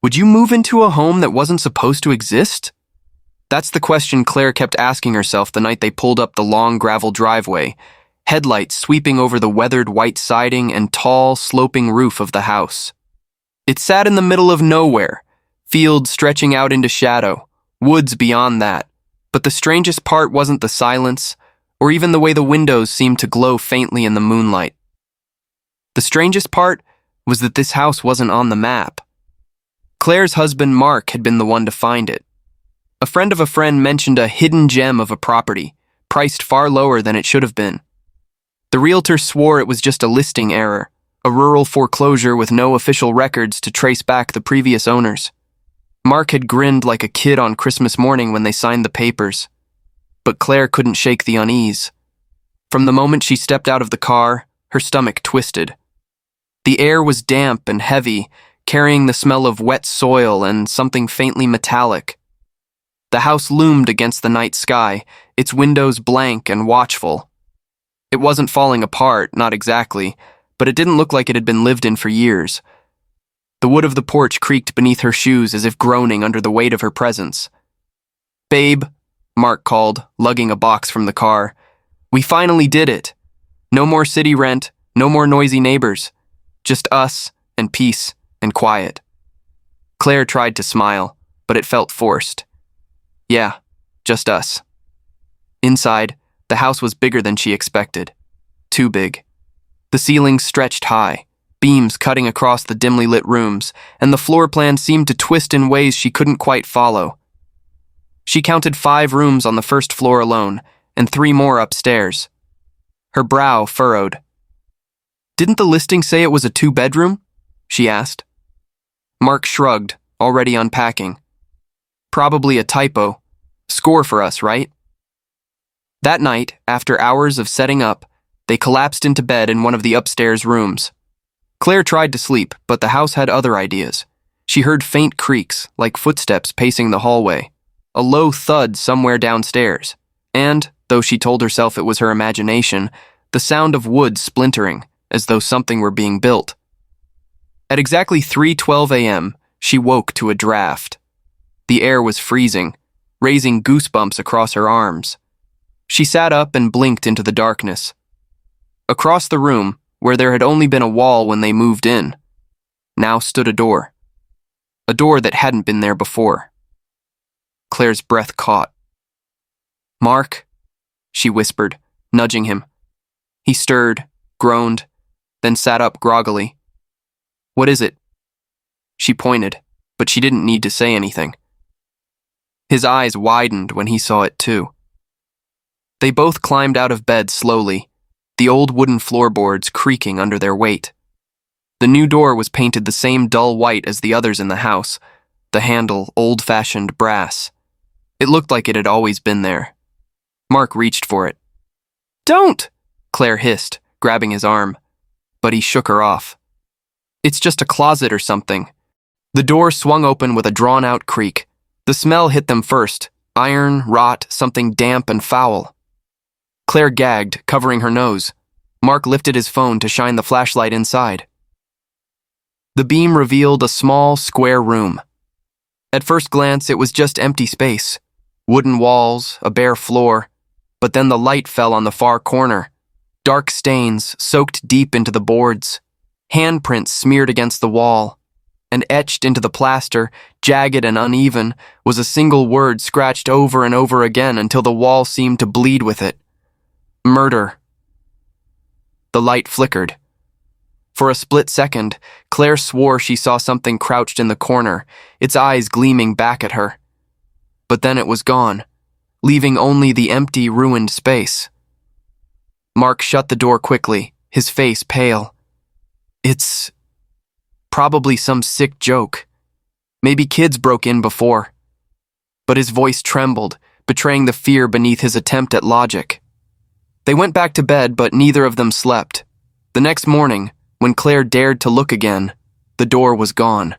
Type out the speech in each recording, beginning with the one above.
Would you move into a home that wasn't supposed to exist? That's the question Claire kept asking herself the night they pulled up the long gravel driveway, headlights sweeping over the weathered white siding and tall, sloping roof of the house. It sat in the middle of nowhere, fields stretching out into shadow, woods beyond that. But the strangest part wasn't the silence, or even the way the windows seemed to glow faintly in the moonlight. The strangest part was that this house wasn't on the map. Claire's husband, Mark, had been the one to find it. A friend of a friend mentioned a hidden gem of a property, priced far lower than it should have been. The realtor swore it was just a listing error, a rural foreclosure with no official records to trace back the previous owners. Mark had grinned like a kid on Christmas morning when they signed the papers. But Claire couldn't shake the unease. From the moment she stepped out of the car, her stomach twisted. The air was damp and heavy, carrying the smell of wet soil and something faintly metallic. The house loomed against the night sky, its windows blank and watchful. It wasn't falling apart, not exactly, but it didn't look like it had been lived in for years. The wood of the porch creaked beneath her shoes as if groaning under the weight of her presence. "Babe," Mark called, lugging a box from the car. "We finally did it. No more city rent, no more noisy neighbors. Just us and peace and quiet." Claire tried to smile, but it felt forced. Yeah, just us. Inside, the house was bigger than she expected. Too big. The ceilings stretched high, beams cutting across the dimly lit rooms, and the floor plan seemed to twist in ways she couldn't quite follow. She counted 5 rooms on the first floor alone, and 3 more upstairs. Her brow furrowed. "Didn't the listing say it was a 2-bedroom?" she asked. Mark shrugged, already unpacking. "Probably a typo. Score for us, right?" That night, after hours of setting up, they collapsed into bed in one of the upstairs rooms. Claire tried to sleep, but the house had other ideas. She heard faint creaks, like footsteps pacing the hallway, a low thud somewhere downstairs, and, though she told herself it was her imagination, the sound of wood splintering, as though something were being built. At exactly 3:12 a.m., she woke to a draft. The air was freezing, raising goosebumps across her arms. She sat up and blinked into the darkness. Across the room, where there had only been a wall when they moved in, now stood a door. A door that hadn't been there before. Claire's breath caught. "Mark," she whispered, nudging him. He stirred, groaned, then sat up groggily. "What is it?" She pointed, but she didn't need to say anything. His eyes widened when he saw it too. They both climbed out of bed slowly, the old wooden floorboards creaking under their weight. The new door was painted the same dull white as the others in the house, the handle old-fashioned brass. It looked like it had always been there. Mark reached for it. "Don't!" Claire hissed, grabbing his arm, but he shook her off. "It's just a closet or something." The door swung open with a drawn-out creak. The smell hit them first, iron, rot, something damp and foul. Claire gagged, covering her nose. Mark lifted his phone to shine the flashlight inside. The beam revealed a small, square room. At first glance, it was just empty space. Wooden walls, a bare floor. But then the light fell on the far corner. Dark stains soaked deep into the boards. Handprints smeared against the wall. And etched into the plaster, jagged and uneven, was a single word scratched over and over again until the wall seemed to bleed with it. "Murder." The light flickered. For a split second, Claire swore she saw something crouched in the corner, its eyes gleaming back at her. But then it was gone, leaving only the empty, ruined space. Mark shut the door quickly, his face pale. "It's probably some sick joke. Maybe kids broke in before." But his voice trembled, betraying the fear beneath his attempt at logic. They went back to bed, but neither of them slept. The next morning, when Claire dared to look again, the door was gone.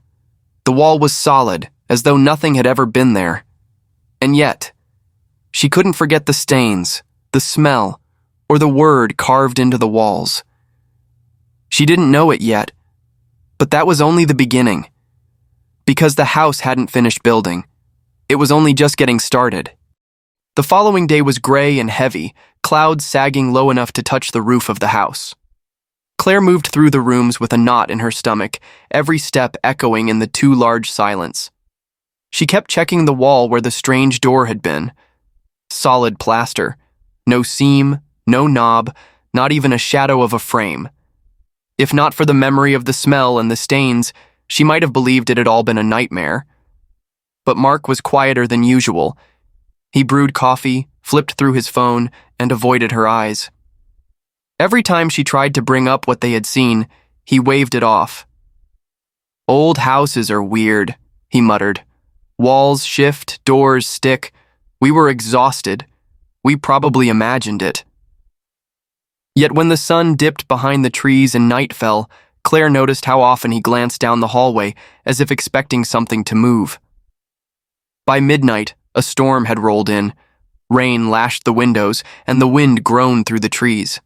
The wall was solid, as though nothing had ever been there. And yet, she couldn't forget the stains, the smell, or the word carved into the walls. She didn't know it yet, but that was only the beginning. Because the house hadn't finished building. It was only just getting started. The following day was gray and heavy, clouds sagging low enough to touch the roof of the house. Claire moved through the rooms with a knot in her stomach, every step echoing in the too large silence. She kept checking the wall where the strange door had been. Solid plaster. No seam, no knob, not even a shadow of a frame. If not for the memory of the smell and the stains, she might have believed it had all been a nightmare. But Mark was quieter than usual. He brewed coffee, flipped through his phone, and avoided her eyes. Every time she tried to bring up what they had seen, he waved it off. "Old houses are weird," he muttered. "Walls shift, doors stick. We were exhausted. We probably imagined it." Yet when the sun dipped behind the trees and night fell, Claire noticed how often he glanced down the hallway as if expecting something to move. By midnight, a storm had rolled in. Rain lashed the windows, and the wind groaned through the trees.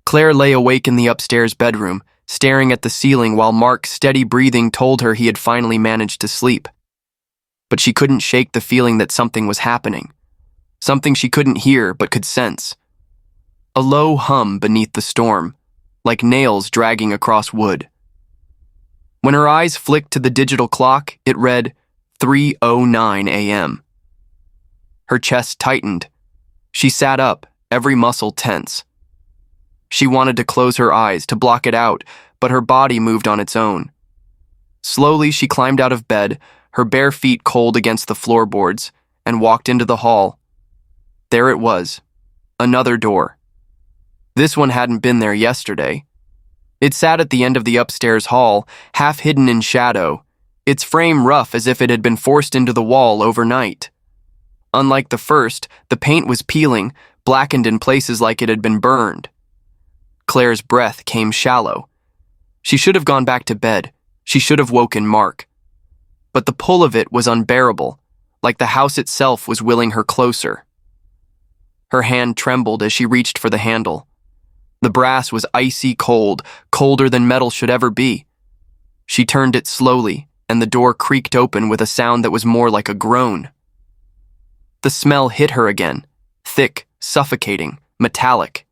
Claire lay awake in the upstairs bedroom, staring at the ceiling while Mark's steady breathing told her he had finally managed to sleep. But she couldn't shake the feeling that something was happening. Something she couldn't hear but could sense. A low hum beneath the storm, like nails dragging across wood. When her eyes flicked to the digital clock, it read 3:09 a.m. Her chest tightened. She sat up, every muscle tense. She wanted to close her eyes, to block it out, but her body moved on its own. Slowly, she climbed out of bed, her bare feet cold against the floorboards, and walked into the hall. There it was, another door. This one hadn't been there yesterday. It sat at the end of the upstairs hall, half hidden in shadow, its frame rough as if it had been forced into the wall overnight. Unlike the first, the paint was peeling, blackened in places like it had been burned. Claire's breath came shallow. She should have gone back to bed. She should have woken Mark. But the pull of it was unbearable, like the house itself was willing her closer. Her hand trembled as she reached for the handle. The brass was icy cold, colder than metal should ever be. She turned it slowly, and the door creaked open with a sound that was more like a groan. The smell hit her again, thick, suffocating, metallic.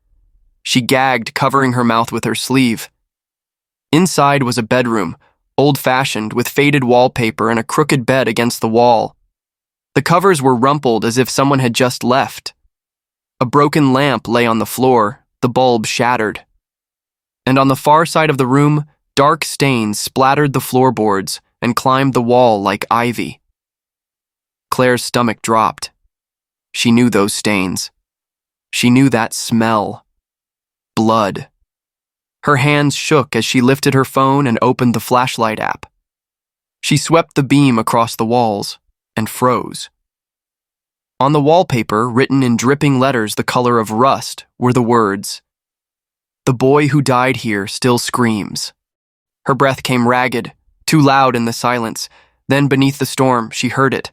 She gagged, covering her mouth with her sleeve. Inside was a bedroom, old-fashioned, with faded wallpaper and a crooked bed against the wall. The covers were rumpled as if someone had just left. A broken lamp lay on the floor, the bulb shattered. And on the far side of the room, dark stains splattered the floorboards and climbed the wall like ivy. Claire's stomach dropped. She knew those stains. She knew that smell. Blood. Her hands shook as she lifted her phone and opened the flashlight app. She swept the beam across the walls and froze. On the wallpaper, written in dripping letters the color of rust, were the words, "The boy who died here still screams." Her breath came ragged, too loud in the silence. Then beneath the storm, she heard it.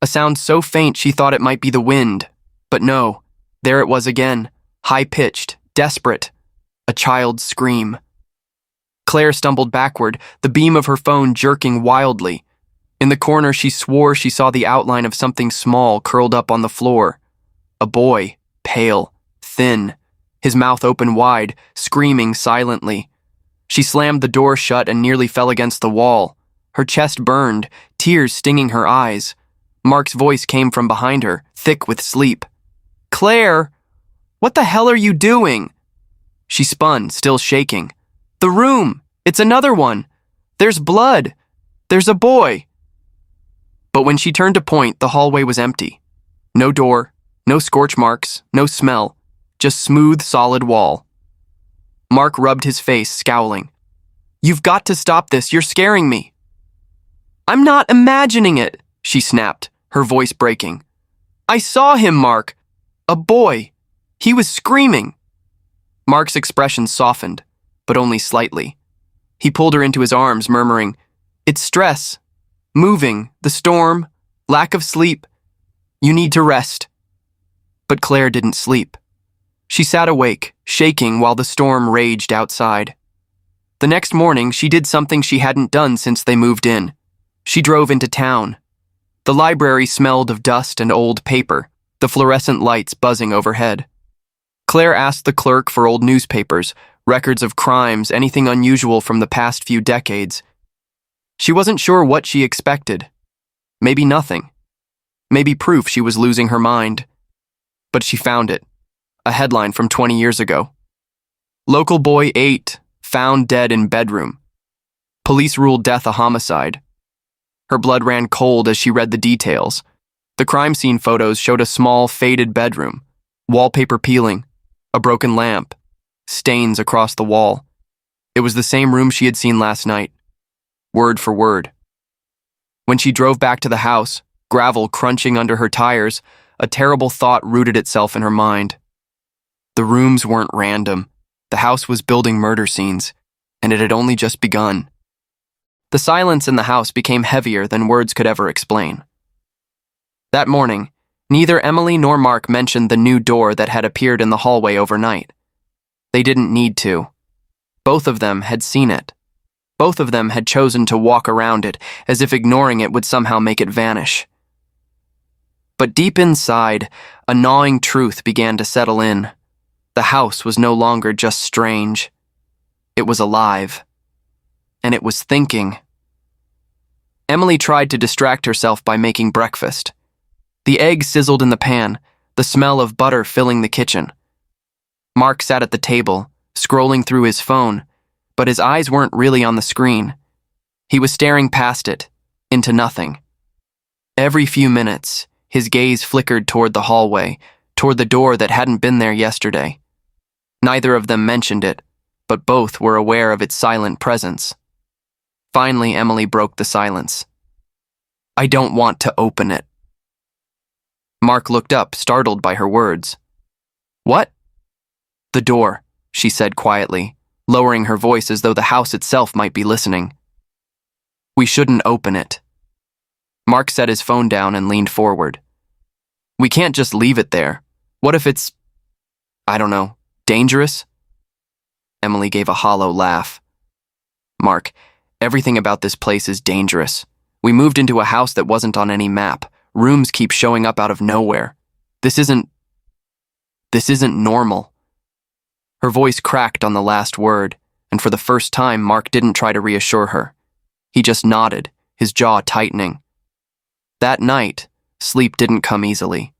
A sound so faint she thought it might be the wind. But no, there it was again, high-pitched, desperate, a child's scream. Claire stumbled backward, the beam of her phone jerking wildly. In the corner, she swore she saw the outline of something small curled up on the floor. A boy, pale, thin, his mouth open wide, screaming silently. She slammed the door shut and nearly fell against the wall. Her chest burned, tears stinging her eyes. Mark's voice came from behind her, thick with sleep. "Claire, what the hell are you doing?" She spun, still shaking. "The room! It's another one! There's blood! There's a boy!" But when she turned to point, the hallway was empty. No door, no scorch marks, no smell, just smooth, solid wall. Mark rubbed his face, scowling. "You've got to stop this, you're scaring me." "I'm not imagining it," she snapped, her voice breaking. "I saw him, Mark. A boy. He was screaming." Mark's expression softened, but only slightly. He pulled her into his arms, murmuring, "It's stress. Moving, the storm, lack of sleep. You need to rest." But Claire didn't sleep. She sat awake, shaking while the storm raged outside. The next morning, she did something she hadn't done since they moved in. She drove into town. The library smelled of dust and old paper, the fluorescent lights buzzing overhead. Claire asked the clerk for old newspapers, records of crimes, anything unusual from the past few decades. She wasn't sure what she expected. Maybe nothing. Maybe proof she was losing her mind. But she found it. A headline from 20 years ago. Local boy 8, found dead in bedroom. Police ruled death a homicide. Her blood ran cold as she read the details. The crime scene photos showed a small, faded bedroom, wallpaper peeling, a broken lamp, stains across the wall. It was the same room she had seen last night, word for word. When she drove back to the house, gravel crunching under her tires, a terrible thought rooted itself in her mind. The rooms weren't random. The house was building murder scenes, and it had only just begun. The silence in the house became heavier than words could ever explain. That morning, neither Emily nor Mark mentioned the new door that had appeared in the hallway overnight. They didn't need to. Both of them had seen it. Both of them had chosen to walk around it, as if ignoring it would somehow make it vanish. But deep inside, a gnawing truth began to settle in. The house was no longer just strange. It was alive. And it was thinking. Emily tried to distract herself by making breakfast. The eggs sizzled in the pan, the smell of butter filling the kitchen. Mark sat at the table, scrolling through his phone, but his eyes weren't really on the screen. He was staring past it, into nothing. Every few minutes, his gaze flickered toward the hallway, toward the door that hadn't been there yesterday. Neither of them mentioned it, but both were aware of its silent presence. Finally, Emily broke the silence. "I don't want to open it." Mark looked up, startled by her words. "What?" "The door," she said quietly, lowering her voice as though the house itself might be listening. "We shouldn't open it." Mark set his phone down and leaned forward. "We can't just leave it there. What if it's, I don't know, dangerous?" Emily gave a hollow laugh. "Mark, everything about this place is dangerous. We moved into a house that wasn't on any map. Rooms keep showing up out of nowhere. This isn't normal." Her voice cracked on the last word, and for the first time, Mark didn't try to reassure her. He just nodded, his jaw tightening. That night, sleep didn't come easily.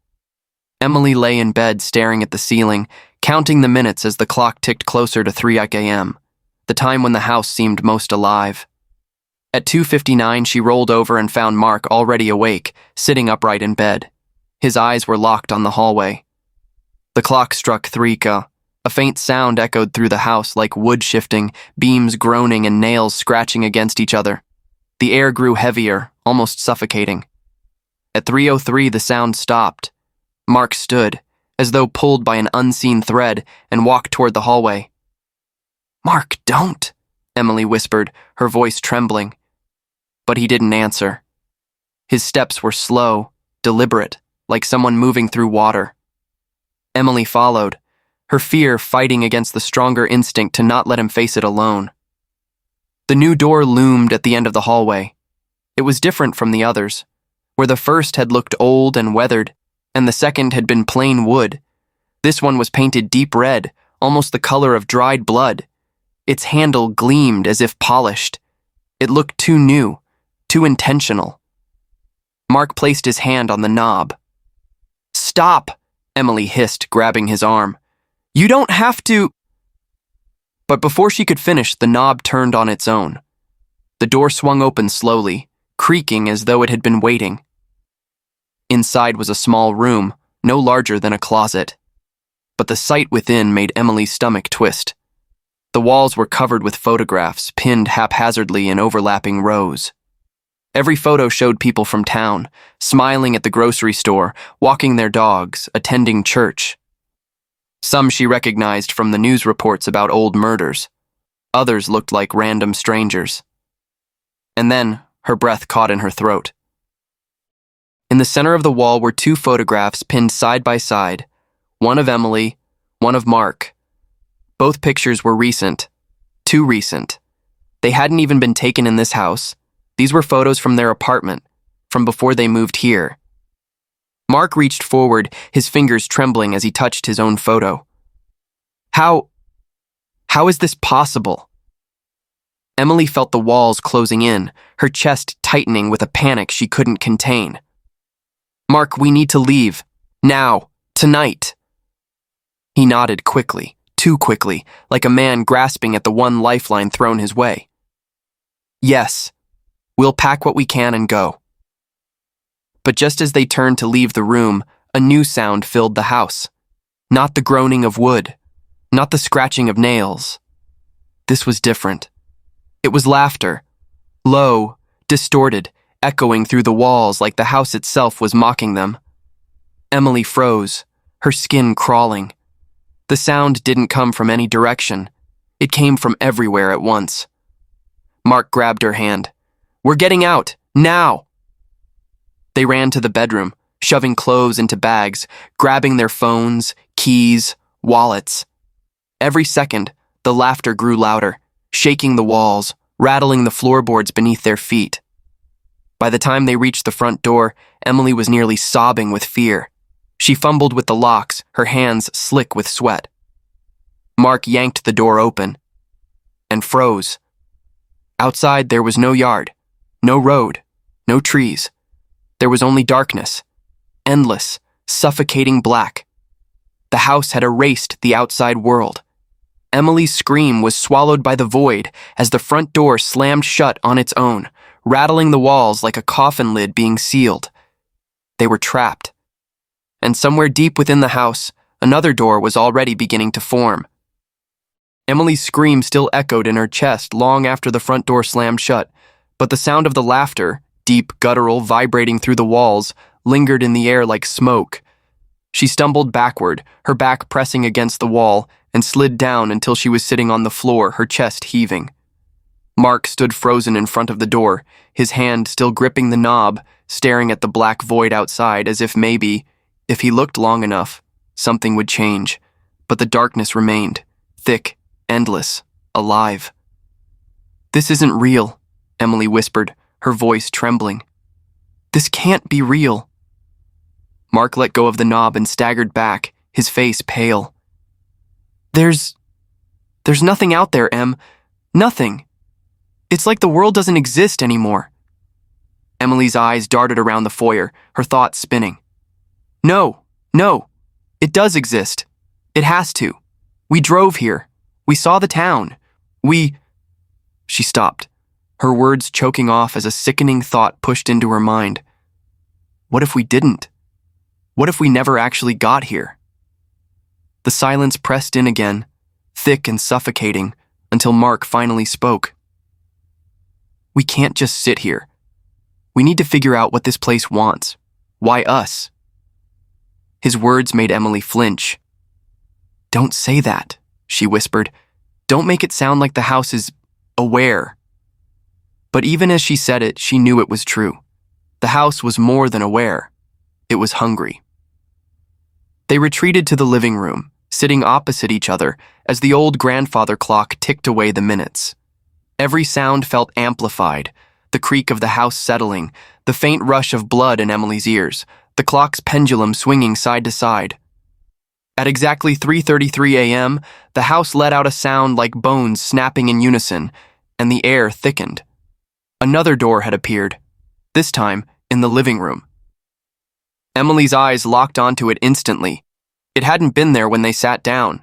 Emily lay in bed staring at the ceiling, counting the minutes as the clock ticked closer to 3 a.m., the time when the house seemed most alive. At 2:59, she rolled over and found Mark already awake, sitting upright in bed. His eyes were locked on the hallway. The clock struck 3. A faint sound echoed through the house like wood shifting, beams groaning and nails scratching against each other. The air grew heavier, almost suffocating. At 3:03, the sound stopped. Mark stood, as though pulled by an unseen thread, and walked toward the hallway. "Mark, don't," Emily whispered, her voice trembling. But he didn't answer. His steps were slow, deliberate, like someone moving through water. Emily followed, her fear fighting against the stronger instinct to not let him face it alone. The new door loomed at the end of the hallway. It was different from the others, where the first had looked old and weathered, and the second had been plain wood. This one was painted deep red, almost the color of dried blood. Its handle gleamed as if polished. It looked too new, too intentional. Mark placed his hand on the knob. "Stop," Emily hissed, grabbing his arm. "You don't have to—" But before she could finish, the knob turned on its own. The door swung open slowly, creaking as though it had been waiting. Inside was a small room, no larger than a closet. But the sight within made Emily's stomach twist. The walls were covered with photographs, pinned haphazardly in overlapping rows. Every photo showed people from town, smiling at the grocery store, walking their dogs, attending church. Some she recognized from the news reports about old murders. Others looked like random strangers. And then, her breath caught in her throat. In the center of the wall were 2 photographs pinned side by side, one of Emily, one of Mark. Both pictures were recent, too recent. They hadn't even been taken in this house. These were photos from their apartment, from before they moved here. Mark reached forward, his fingers trembling as he touched his own photo. How is this possible? Emily felt the walls closing in, her chest tightening with a panic she couldn't contain. Mark, we need to leave. Now. Tonight. He nodded quickly, too quickly, like a man grasping at the one lifeline thrown his way. Yes. We'll pack what we can and go. But just as they turned to leave the room, a new sound filled the house. Not the groaning of wood, not the scratching of nails. This was different. It was laughter, low, distorted, echoing through the walls like the house itself was mocking them. Emily froze, her skin crawling. The sound didn't come from any direction. It came from everywhere at once. Mark grabbed her hand. We're getting out, now! They ran to the bedroom, shoving clothes into bags, grabbing their phones, keys, wallets. Every second, the laughter grew louder, shaking the walls, rattling the floorboards beneath their feet. By the time they reached the front door, Emily was nearly sobbing with fear. She fumbled with the locks, her hands slick with sweat. Mark yanked the door open and froze. Outside, there was no yard, no road, no trees. There was only darkness, endless, suffocating black. The house had erased the outside world. Emily's scream was swallowed by the void as the front door slammed shut on its own, rattling the walls like a coffin lid being sealed. They were trapped. And somewhere deep within the house, another door was already beginning to form. Emily's scream still echoed in her chest long after the front door slammed shut, but the sound of the laughter, deep, guttural, vibrating through the walls, lingered in the air like smoke. She stumbled backward, her back pressing against the wall, and slid down until she was sitting on the floor, her chest heaving. Mark stood frozen in front of the door, his hand still gripping the knob, staring at the black void outside as if maybe, if he looked long enough, something would change. But the darkness remained, thick, endless, alive. This isn't real, Emily whispered, her voice trembling. This can't be real. Mark let go of the knob and staggered back, his face pale. There's nothing out there, Em. Nothing. It's like the world doesn't exist anymore. Emily's eyes darted around the foyer, her thoughts spinning. No, it does exist. It has to. We drove here. We saw the town. She stopped, her words choking off as a sickening thought pushed into her mind. What if we didn't? What if we never actually got here? The silence pressed in again, thick and suffocating, until Mark finally spoke. We can't just sit here. We need to figure out what this place wants. Why us? His words made Emily flinch. Don't say that, she whispered. Don't make it sound like the house is aware. But even as she said it, she knew it was true. The house was more than aware. It was hungry. They retreated to the living room, sitting opposite each other as the old grandfather clock ticked away the minutes. Every sound felt amplified, the creak of the house settling, the faint rush of blood in Emily's ears, the clock's pendulum swinging side to side. At exactly 3:33 a.m., the house let out a sound like bones snapping in unison, and the air thickened. Another door had appeared, this time in the living room. Emily's eyes locked onto it instantly. It hadn't been there when they sat down.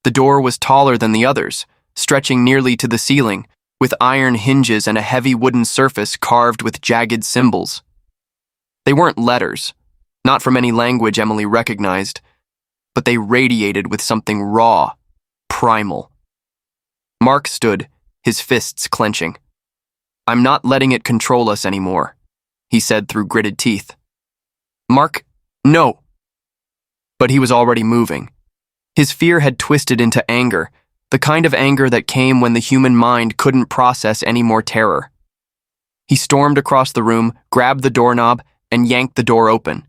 The door was taller than the others, stretching nearly to the ceiling, with iron hinges and a heavy wooden surface carved with jagged symbols. They weren't letters, not from any language Emily recognized, but they radiated with something raw, primal. Mark stood, his fists clenching. I'm not letting it control us anymore, he said through gritted teeth. Mark, no. But he was already moving. His fear had twisted into anger, the kind of anger that came when the human mind couldn't process any more terror. He stormed across the room, grabbed the doorknob, and yanked the door open.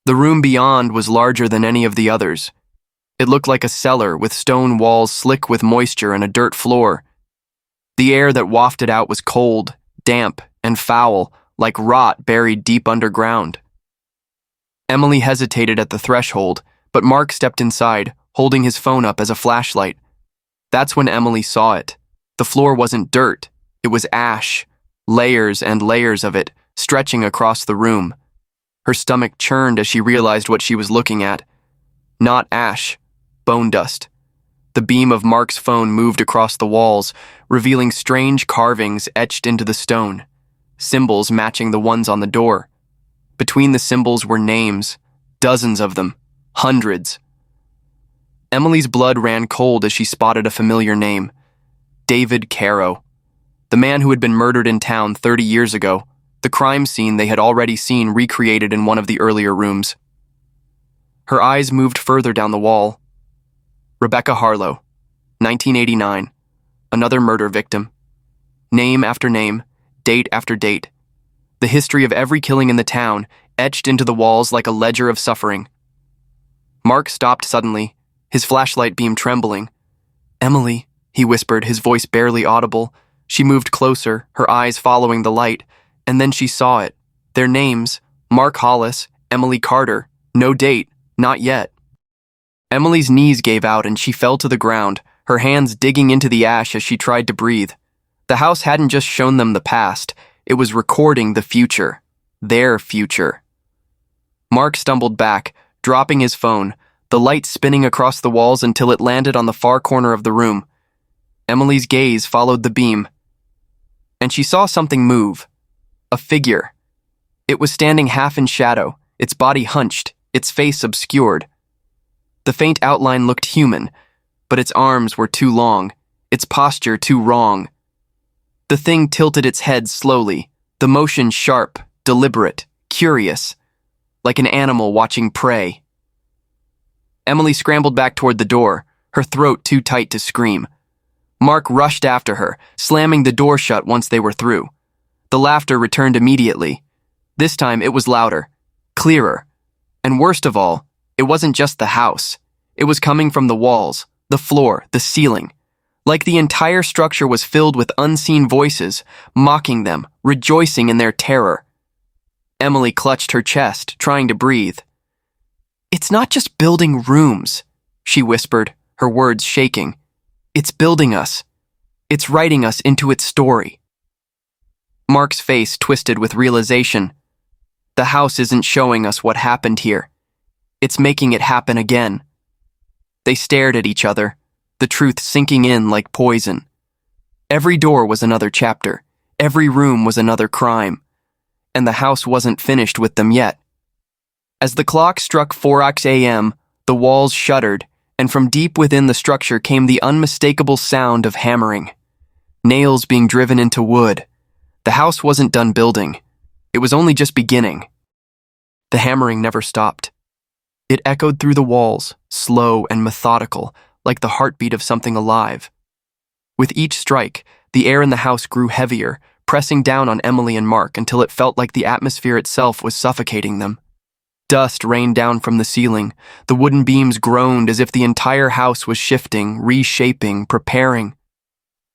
The room beyond was larger than any of the others. It looked like a cellar with stone walls slick with moisture and a dirt floor. The air that wafted out was cold, damp, and foul, like rot buried deep underground. Emily hesitated at the threshold, but Mark stepped inside, holding his phone up as a flashlight. That's when Emily saw it. The floor wasn't dirt, it was ash, layers and layers of it, stretching across the room. Her stomach churned as she realized what she was looking at. Not ash, bone dust. The beam of Mark's phone moved across the walls, revealing strange carvings etched into the stone, symbols matching the ones on the door. Between the symbols were names, dozens of them, hundreds. Emily's blood ran cold as she spotted a familiar name, David Caro, the man who had been murdered in town 30 years ago, the crime scene they had already seen recreated in one of the earlier rooms. Her eyes moved further down the wall. Rebecca Harlow, 1989, another murder victim. Name after name, date after date. The history of every killing in the town, etched into the walls like a ledger of suffering. Mark stopped suddenly, his flashlight beam trembling. "Emily," he whispered, his voice barely audible. She moved closer, her eyes following the light, and then she saw it. Their names, Mark Hollis, Emily Carter, no date, not yet. Emily's knees gave out and she fell to the ground, her hands digging into the ash as she tried to breathe. The house hadn't just shown them the past, it was recording the future. Their future. Mark stumbled back, dropping his phone, the light spinning across the walls until it landed on the far corner of the room. Emily's gaze followed the beam, and she saw something move. A figure. It was standing half in shadow, its body hunched, its face obscured. The faint outline looked human, but its arms were too long, its posture too wrong. The thing tilted its head slowly, the motion sharp, deliberate, curious, like an animal watching prey. Emily scrambled back toward the door, her throat too tight to scream. Mark rushed after her, slamming the door shut once they were through. The laughter returned immediately. This time it was louder, clearer, and worst of all, it wasn't just the house. It was coming from the walls, the floor, the ceiling. Like the entire structure was filled with unseen voices, mocking them, rejoicing in their terror. Emily clutched her chest, trying to breathe. "It's not just building rooms," she whispered, her words shaking. "It's building us. It's writing us into its story." Mark's face twisted with realization. The house isn't showing us what happened here. It's making it happen again. They stared at each other, the truth sinking in like poison. Every door was another chapter. Every room was another crime. And the house wasn't finished with them yet. As the clock struck 4 a.m., the walls shuddered, and from deep within the structure came the unmistakable sound of hammering. Nails being driven into wood. The house wasn't done building. It was only just beginning. The hammering never stopped. It echoed through the walls, slow and methodical, like the heartbeat of something alive. With each strike, the air in the house grew heavier, pressing down on Emily and Mark until it felt like the atmosphere itself was suffocating them. Dust rained down from the ceiling. The wooden beams groaned as if the entire house was shifting, reshaping, preparing.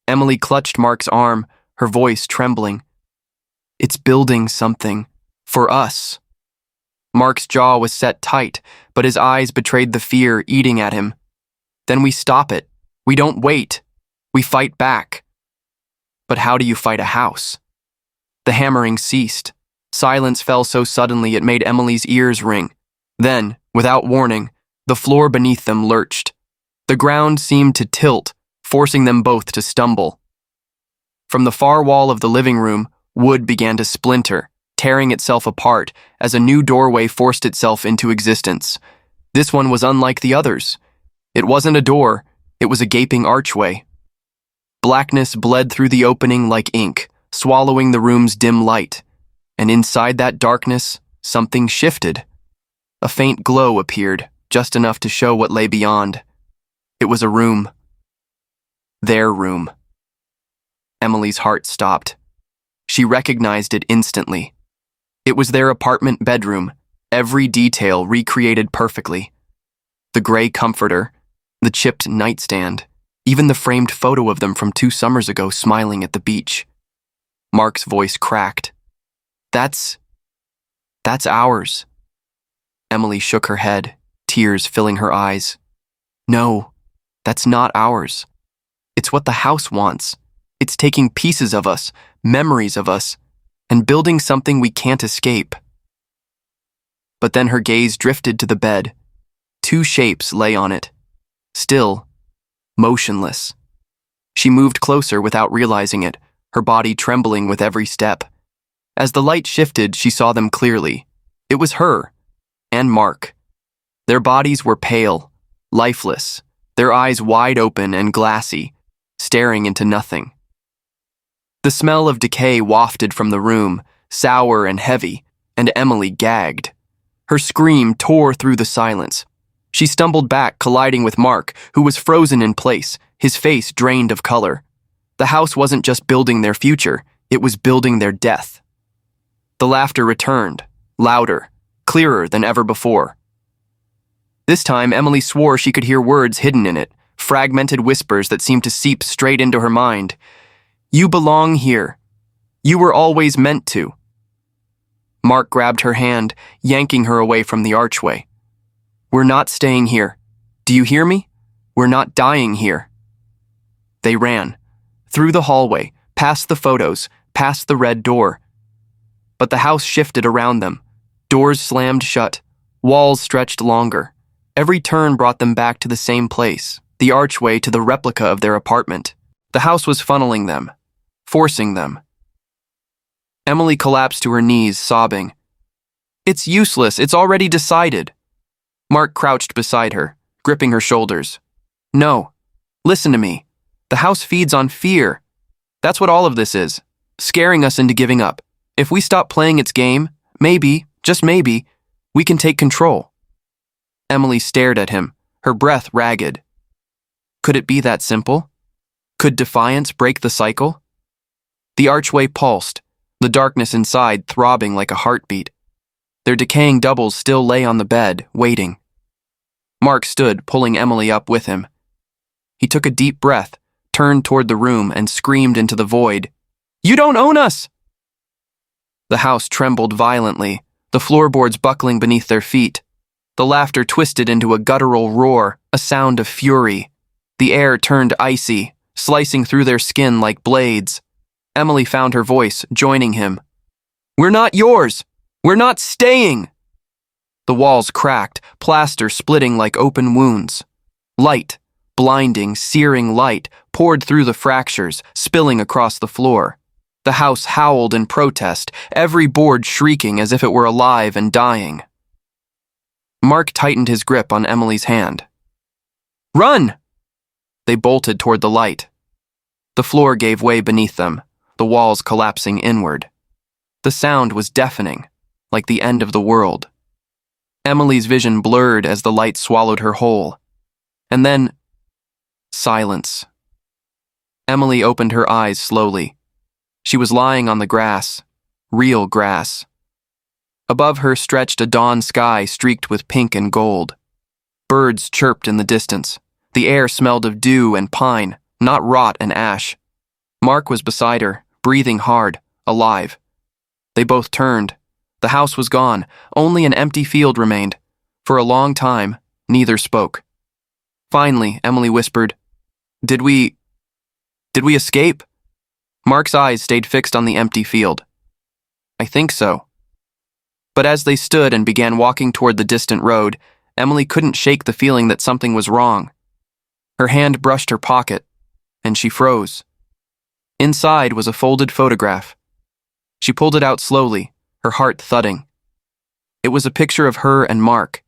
Emily clutched Mark's arm, her voice trembling. "It's building something. For us." Mark's jaw was set tight, but his eyes betrayed the fear eating at him. "Then we stop it. We don't wait. We fight back." But how do you fight a house? The hammering ceased. Silence fell so suddenly it made Emily's ears ring. Then, without warning, the floor beneath them lurched. The ground seemed to tilt, forcing them both to stumble. From the far wall of the living room, wood began to splinter, tearing itself apart as a new doorway forced itself into existence. This one was unlike the others. It wasn't a door, it was a gaping archway. Blackness bled through the opening like ink, swallowing the room's dim light. And inside that darkness, something shifted. A faint glow appeared, just enough to show what lay beyond. It was a room. Their room. Emily's heart stopped. She recognized it instantly. It was their apartment bedroom, every detail recreated perfectly. The gray comforter, the chipped nightstand, even the framed photo of them from 2 summers ago smiling at the beach. Mark's voice cracked. That's ours. Emily shook her head, tears filling her eyes. No, that's not ours. It's what the house wants. It's taking pieces of us, memories of us, and building something we can't escape. But then her gaze drifted to the bed. Two shapes lay on it, still, motionless. She moved closer without realizing it, her body trembling with every step. As the light shifted, she saw them clearly. It was her and Mark. Their bodies were pale, lifeless, their eyes wide open and glassy, staring into nothing. The smell of decay wafted from the room, sour and heavy, and Emily gagged. Her scream tore through the silence. She stumbled back, colliding with Mark, who was frozen in place, his face drained of color. The house wasn't just building their future, it was building their death. The laughter returned, louder, clearer than ever before. This time, Emily swore she could hear words hidden in it, fragmented whispers that seemed to seep straight into her mind. You belong here. You were always meant to. Mark grabbed her hand, yanking her away from the archway. We're not staying here. Do you hear me? We're not dying here. They ran, through the hallway, past the photos, past the red door. But the house shifted around them. Doors slammed shut, walls stretched longer. Every turn brought them back to the same place, the archway to the replica of their apartment. The house was funneling them, forcing them. Emily collapsed to her knees, sobbing. It's useless, it's already decided. Mark crouched beside her, gripping her shoulders. No, listen to me. The house feeds on fear. That's what all of this is, scaring us into giving up. If we stop playing its game, maybe, just maybe, we can take control. Emily stared at him, her breath ragged. Could it be that simple? Could defiance break the cycle? The archway pulsed, the darkness inside throbbing like a heartbeat. Their decaying doubles still lay on the bed, waiting. Mark stood, pulling Emily up with him. He took a deep breath, turned toward the room, and screamed into the void. You don't own us! The house trembled violently, the floorboards buckling beneath their feet. The laughter twisted into a guttural roar, a sound of fury. The air turned icy, slicing through their skin like blades. Emily found her voice, joining him. We're not yours! We're not staying! The walls cracked, plaster splitting like open wounds. Light, blinding, searing light, poured through the fractures, spilling across the floor. The house howled in protest, every board shrieking as if it were alive and dying. Mark tightened his grip on Emily's hand. Run! They bolted toward the light. The floor gave way beneath them, the walls collapsing inward. The sound was deafening, like the end of the world. Emily's vision blurred as the light swallowed her whole. And then, silence. Emily opened her eyes slowly. She was lying on the grass, real grass. Above her stretched a dawn sky streaked with pink and gold. Birds chirped in the distance. The air smelled of dew and pine, not rot and ash. Mark was beside her, breathing hard, alive. They both turned. The house was gone. Only an empty field remained. For a long time, neither spoke. Finally, Emily whispered, Did we escape? Mark's eyes stayed fixed on the empty field. I think so. But as they stood and began walking toward the distant road, Emily couldn't shake the feeling that something was wrong. Her hand brushed her pocket, and she froze. Inside was a folded photograph. She pulled it out slowly, her heart thudding. It was a picture of her and Mark,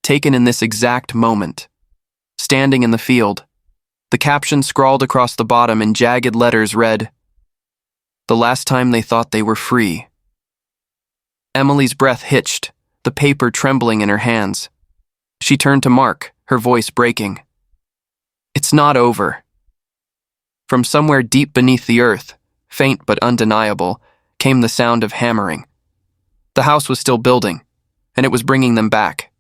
taken in this exact moment. Standing in the field, the caption scrawled across the bottom in jagged letters read, The last time they thought they were free. Emily's breath hitched, the paper trembling in her hands. She turned to Mark, her voice breaking. It's not over. From somewhere deep beneath the earth, faint but undeniable, came the sound of hammering. The house was still building, and it was bringing them back.